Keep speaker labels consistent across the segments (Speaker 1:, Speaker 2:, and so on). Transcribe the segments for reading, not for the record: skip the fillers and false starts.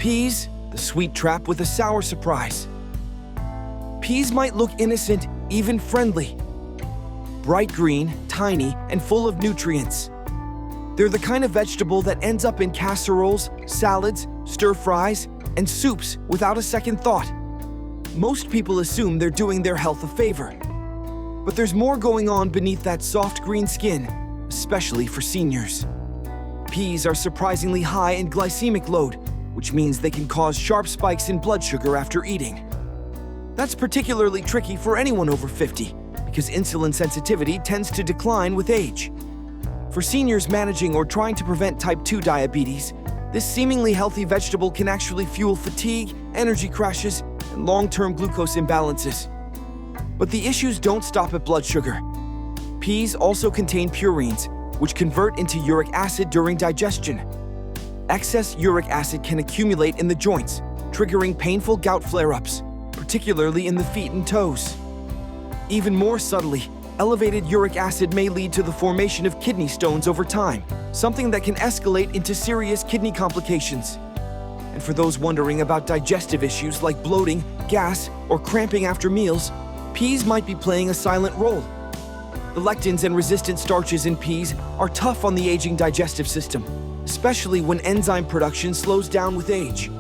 Speaker 1: Peas, the sweet trap with a sour surprise. Peas might look innocent, even friendly. Bright green, tiny, and full of nutrients. They're the kind of vegetable that ends up in casseroles, salads, stir-fries, and soups without a second thought. Most people assume they're doing their health a favor. But there's more going on beneath that soft green skin, especially for seniors. Peas are surprisingly high in glycemic load, which means they can cause sharp spikes in blood sugar after eating. That's particularly tricky for anyone over 50, because insulin sensitivity tends to decline with age. For seniors managing or trying to prevent type 2 diabetes, this seemingly healthy vegetable can actually fuel fatigue, energy crashes, and long-term glucose imbalances. But the issues don't stop at blood sugar. Peas also contain purines, which convert into uric acid during digestion. Excess uric acid can accumulate in the joints, triggering painful gout flare-ups, particularly in the feet and toes. Even more subtly, elevated uric acid may lead to the formation of kidney stones over time, something that can escalate into serious kidney complications. And for those wondering about digestive issues like bloating, gas, or cramping after meals, peas might be playing a silent role. The lectins and resistant starches in peas are tough on the aging digestive system, especially when enzyme production slows down with age.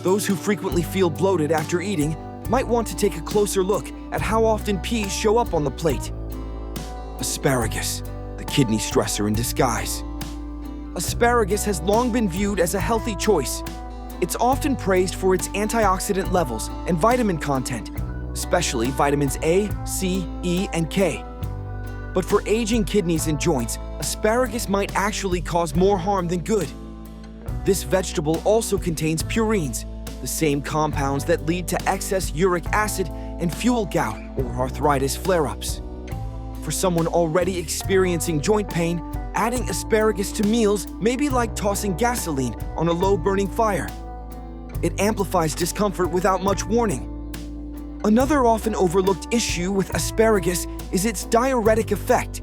Speaker 1: Those who frequently feel bloated after eating might want to take a closer look at how often peas show up on the plate. Asparagus, the kidney stressor in disguise. Asparagus has long been viewed as a healthy choice. It's often praised for its antioxidant levels and vitamin content, especially vitamins A, C, E, and K. But for aging kidneys and joints, asparagus might actually cause more harm than good. This vegetable also contains purines, the same compounds that lead to excess uric acid and fuel gout or arthritis flare-ups. For someone already experiencing joint pain, adding asparagus to meals may be like tossing gasoline on a low-burning fire. It amplifies discomfort without much warning. Another often overlooked issue with asparagus is its diuretic effect.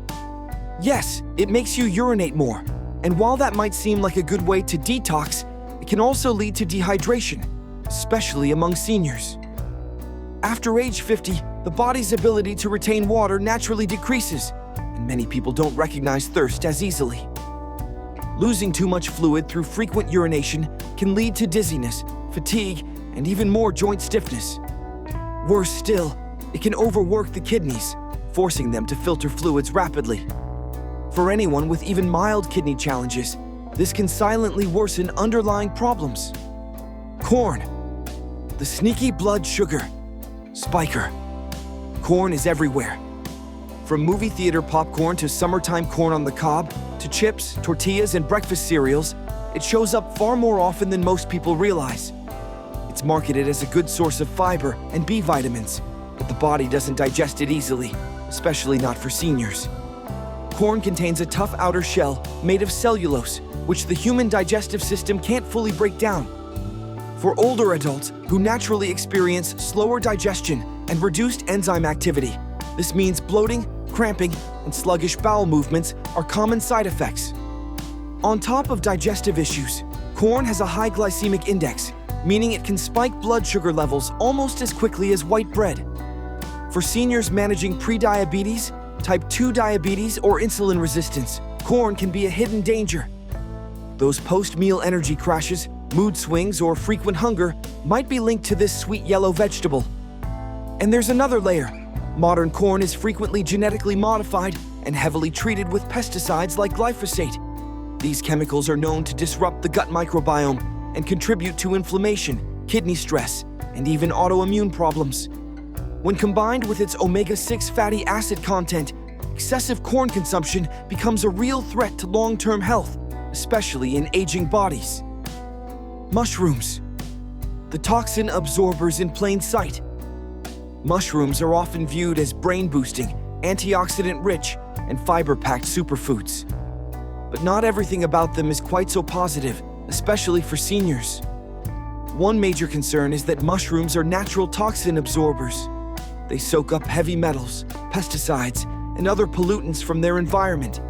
Speaker 1: Yes, it makes you urinate more, and while that might seem like a good way to detox, it can also lead to dehydration, especially among seniors. After age 50, the body's ability to retain water naturally decreases, and many people don't recognize thirst as easily. Losing too much fluid through frequent urination can lead to dizziness, fatigue, and even more joint stiffness. Worse still, it can overwork the kidneys, forcing them to filter fluids rapidly. For anyone with even mild kidney challenges, this can silently worsen underlying problems. Corn, the sneaky blood sugar, spiker. Corn is everywhere. From movie theater popcorn to summertime corn on the cob, to chips, tortillas, and breakfast cereals, it shows up far more often than most people realize. It's marketed as a good source of fiber and B vitamins, but the body doesn't digest it easily, especially not for seniors. Corn contains a tough outer shell made of cellulose, which the human digestive system can't fully break down. For older adults who naturally experience slower digestion and reduced enzyme activity, this means bloating, cramping, and sluggish bowel movements are common side effects. On top of digestive issues, corn has a high glycemic index, meaning it can spike blood sugar levels almost as quickly as white bread. For seniors managing prediabetes, type 2 diabetes, or insulin resistance, corn can be a hidden danger. Those post-meal energy crashes, mood swings, or frequent hunger might be linked to this sweet yellow vegetable. And there's another layer. Modern corn is frequently genetically modified and heavily treated with pesticides like glyphosate. These chemicals are known to disrupt the gut microbiome and contribute to inflammation, kidney stress, and even autoimmune problems. When combined with its omega-6 fatty acid content, excessive corn consumption becomes a real threat to long-term health, especially in aging bodies. Mushrooms, the toxin absorbers in plain sight. Mushrooms are often viewed as brain-boosting, antioxidant-rich, and fiber-packed superfoods. But not everything about them is quite so positive, especially for seniors. One major concern is that mushrooms are natural toxin absorbers. They soak up heavy metals, pesticides, and other pollutants from their environment,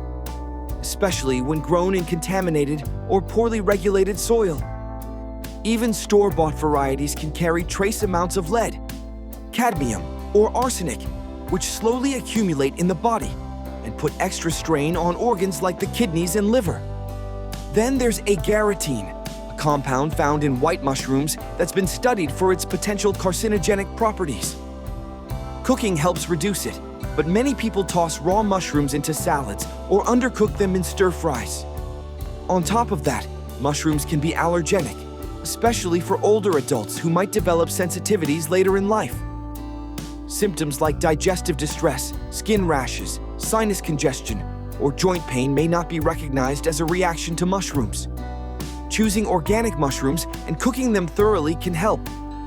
Speaker 1: especially when grown in contaminated or poorly regulated soil. Even store-bought varieties can carry trace amounts of lead, cadmium, or arsenic, which slowly accumulate in the body and put extra strain on organs like the kidneys and liver. Then there's agarotine, a compound found in white mushrooms that's been studied for its potential carcinogenic properties. Cooking helps reduce it, but many people toss raw mushrooms into salads or undercook them in stir-fries. On top of that, mushrooms can be allergenic, especially for older adults who might develop sensitivities later in life. Symptoms like digestive distress, skin rashes, sinus congestion, or joint pain may not be recognized as a reaction to mushrooms. Choosing organic mushrooms and cooking them thoroughly can help,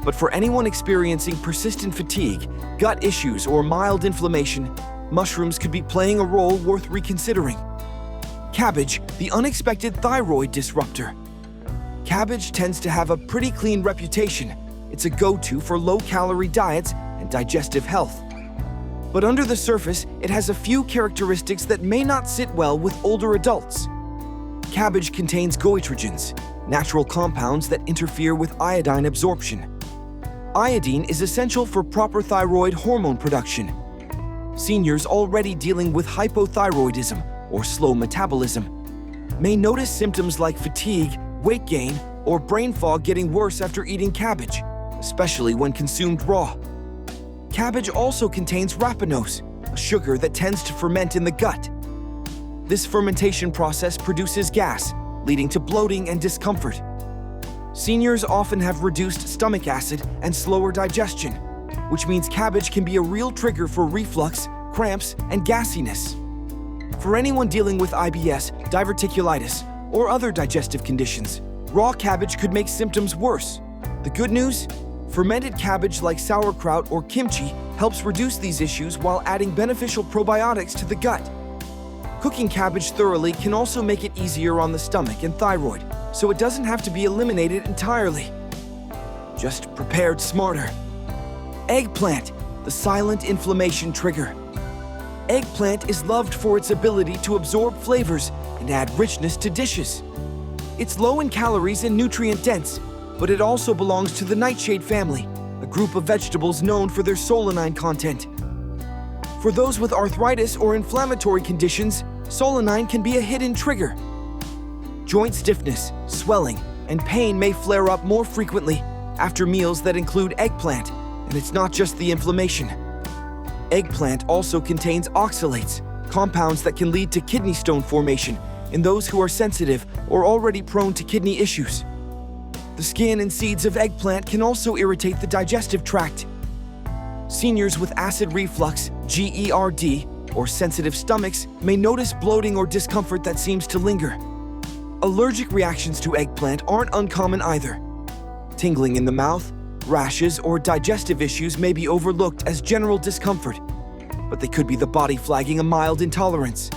Speaker 1: but for anyone experiencing persistent fatigue, gut issues, or mild inflammation, mushrooms could be playing a role worth reconsidering. Cabbage, the unexpected thyroid disruptor. Cabbage tends to have a pretty clean reputation. It's a go-to for low-calorie diets and digestive health. But under the surface, it has a few characteristics that may not sit well with older adults. Cabbage contains goitrogens, natural compounds that interfere with iodine absorption. Iodine is essential for proper thyroid hormone production. Seniors already dealing with hypothyroidism, or slow metabolism, may notice symptoms like fatigue, weight gain, or brain fog getting worse after eating cabbage, especially when consumed raw. Cabbage also contains rhabinose, a sugar that tends to ferment in the gut. This fermentation process produces gas, leading to bloating and discomfort. Seniors often have reduced stomach acid and slower digestion, which means cabbage can be a real trigger for reflux, cramps, and gassiness. For anyone dealing with IBS, diverticulitis, or other digestive conditions, raw cabbage could make symptoms worse. The good news? Fermented cabbage like sauerkraut or kimchi helps reduce these issues while adding beneficial probiotics to the gut. Cooking cabbage thoroughly can also make it easier on the stomach and thyroid, so it doesn't have to be eliminated entirely. Just prepared smarter. Eggplant, the silent inflammation trigger. Eggplant is loved for its ability to absorb flavors and add richness to dishes. It's low in calories and nutrient-dense, but it also belongs to the nightshade family, a group of vegetables known for their solanine content. For those with arthritis or inflammatory conditions, solanine can be a hidden trigger. Joint stiffness, swelling, and pain may flare up more frequently after meals that include eggplant, and it's not just the inflammation. Eggplant also contains oxalates, compounds that can lead to kidney stone formation in those who are sensitive or already prone to kidney issues. The skin and seeds of eggplant can also irritate the digestive tract. Seniors with acid reflux, GERD, or sensitive stomachs may notice bloating or discomfort that seems to linger. Allergic reactions to eggplant aren't uncommon either. Tingling in the mouth, rashes, or digestive issues may be overlooked as general discomfort, but they could be the body flagging a mild intolerance.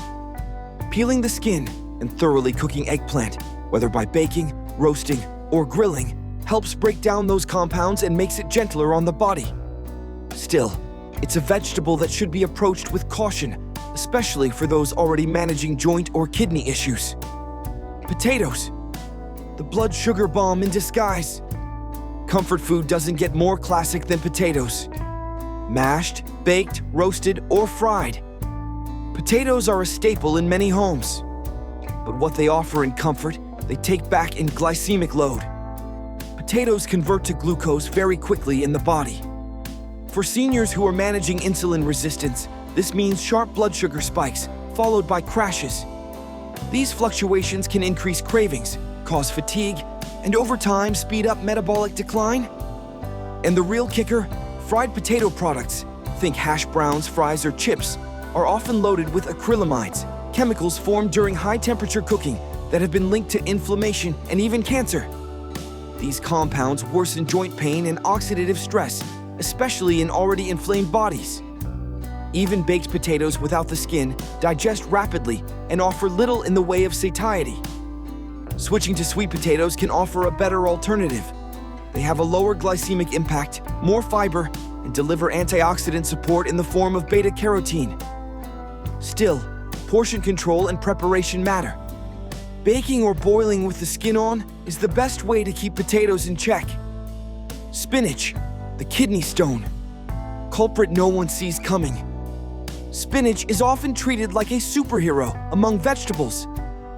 Speaker 1: Peeling the skin and thoroughly cooking eggplant, whether by baking, roasting, or grilling, helps break down those compounds and makes it gentler on the body. Still, it's a vegetable that should be approached with caution, especially for those already managing joint or kidney issues. Potatoes, the blood sugar bomb in disguise. Comfort food doesn't get more classic than potatoes. Mashed, baked, roasted, or fried. Potatoes are a staple in many homes. But what they offer in comfort, they take back in glycemic load. Potatoes convert to glucose very quickly in the body. For seniors who are managing insulin resistance, this means sharp blood sugar spikes, followed by crashes. These fluctuations can increase cravings, cause fatigue, and over time speed up metabolic decline. And the real kicker, fried potato products, think hash browns, fries, or chips, are often loaded with acrylamides, chemicals formed during high-temperature cooking that have been linked to inflammation and even cancer. These compounds worsen joint pain and oxidative stress, especially in already inflamed bodies. Even baked potatoes without the skin digest rapidly and offer little in the way of satiety. Switching to sweet potatoes can offer a better alternative. They have a lower glycemic impact, more fiber, and deliver antioxidant support in the form of beta-carotene. Still, portion control and preparation matter. Baking or boiling with the skin on is the best way to keep potatoes in check. Spinach, the kidney stone. Culprit no one sees coming. Spinach is often treated like a superhero among vegetables.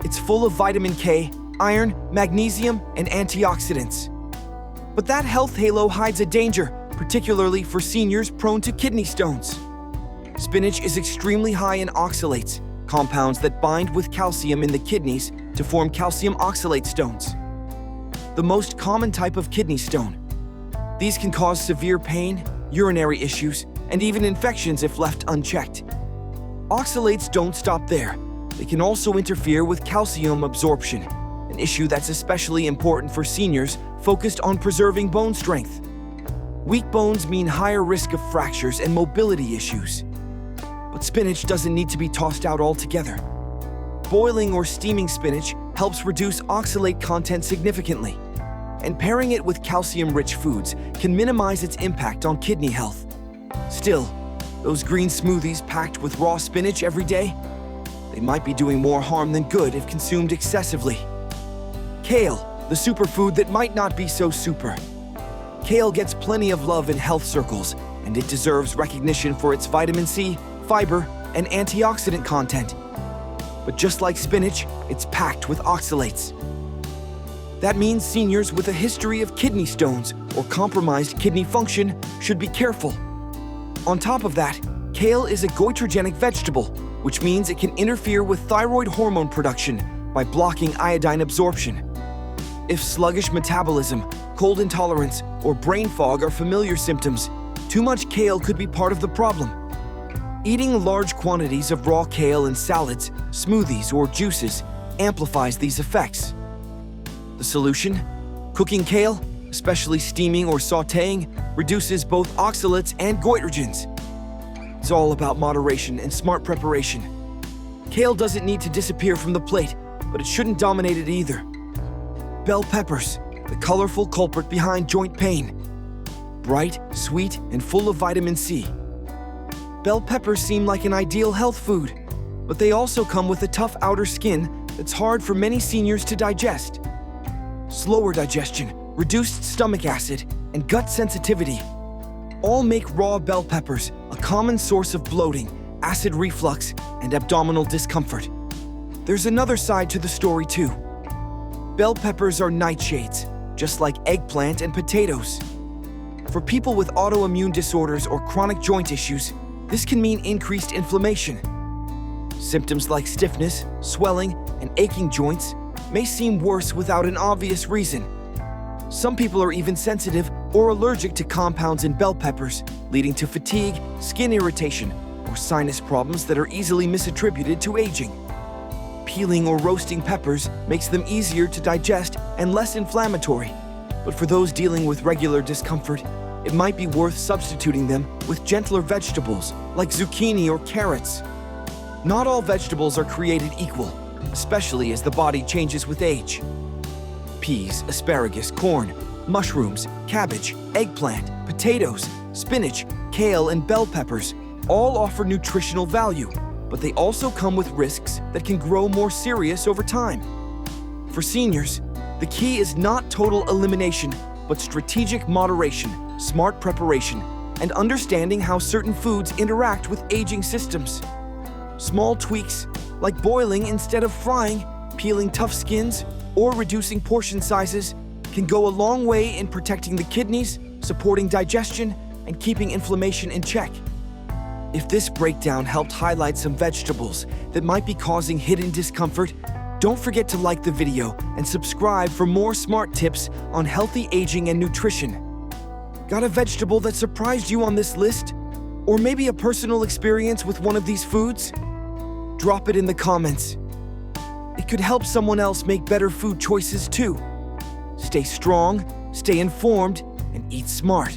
Speaker 1: It's full of vitamin K, iron, magnesium, and antioxidants. But that health halo hides a danger, particularly for seniors prone to kidney stones. Spinach is extremely high in oxalates, compounds that bind with calcium in the kidneys to form calcium oxalate stones. The most common type of kidney stone. These can cause severe pain, urinary issues, and even infections if left unchecked. Oxalates don't stop there. They can also interfere with calcium absorption, an issue that's especially important for seniors focused on preserving bone strength. Weak bones mean higher risk of fractures and mobility issues. But spinach doesn't need to be tossed out altogether. Boiling or steaming spinach helps reduce oxalate content significantly, and pairing it with calcium-rich foods can minimize its impact on kidney health. Still, those green smoothies packed with raw spinach every day, they might be doing more harm than good if consumed excessively. Kale, the superfood that might not be so super. Kale gets plenty of love in health circles, and it deserves recognition for its vitamin C, fiber, and antioxidant content. But just like spinach, it's packed with oxalates. That means seniors with a history of kidney stones or compromised kidney function should be careful. On top of that, kale is a goitrogenic vegetable, which means it can interfere with thyroid hormone production by blocking iodine absorption. If sluggish metabolism, cold intolerance, or brain fog are familiar symptoms, too much kale could be part of the problem. Eating large quantities of raw kale in salads, smoothies, or juices amplifies these effects. The solution? Cooking kale, especially steaming or sautéing, reduces both oxalates and goitrogens. It's all about moderation and smart preparation. Kale doesn't need to disappear from the plate, but it shouldn't dominate it either. Bell peppers, the colorful culprit behind joint pain. Bright, sweet, and full of vitamin C. Bell peppers seem like an ideal health food, but they also come with a tough outer skin that's hard for many seniors to digest. Slower digestion, reduced stomach acid, and gut sensitivity all make raw bell peppers a common source of bloating, acid reflux, and abdominal discomfort. There's another side to the story too. Bell peppers are nightshades, just like eggplant and potatoes. For people with autoimmune disorders or chronic joint issues, this can mean increased inflammation. Symptoms like stiffness, swelling, and aching joints may seem worse without an obvious reason. Some people are even sensitive or allergic to compounds in bell peppers, leading to fatigue, skin irritation, or sinus problems that are easily misattributed to aging. Peeling or roasting peppers makes them easier to digest and less inflammatory, but for those dealing with regular discomfort, it might be worth substituting them with gentler vegetables like zucchini or carrots. Not all vegetables are created equal, especially as the body changes with age. Peas, asparagus, corn, mushrooms, cabbage, eggplant, potatoes, spinach, kale, and bell peppers all offer nutritional value, but they also come with risks that can grow more serious over time. For seniors, the key is not total elimination, but strategic moderation, smart preparation, and understanding how certain foods interact with aging systems. Small tweaks, like boiling instead of frying, peeling tough skins, or reducing portion sizes, can go a long way in protecting the kidneys, supporting digestion, and keeping inflammation in check. If this breakdown helped highlight some vegetables that might be causing hidden discomfort, don't forget to like the video and subscribe for more smart tips on healthy aging and nutrition. Got a vegetable that surprised you on this list? Or maybe a personal experience with one of these foods? Drop it in the comments. It could help someone else make better food choices too. Stay strong, stay informed, and eat smart.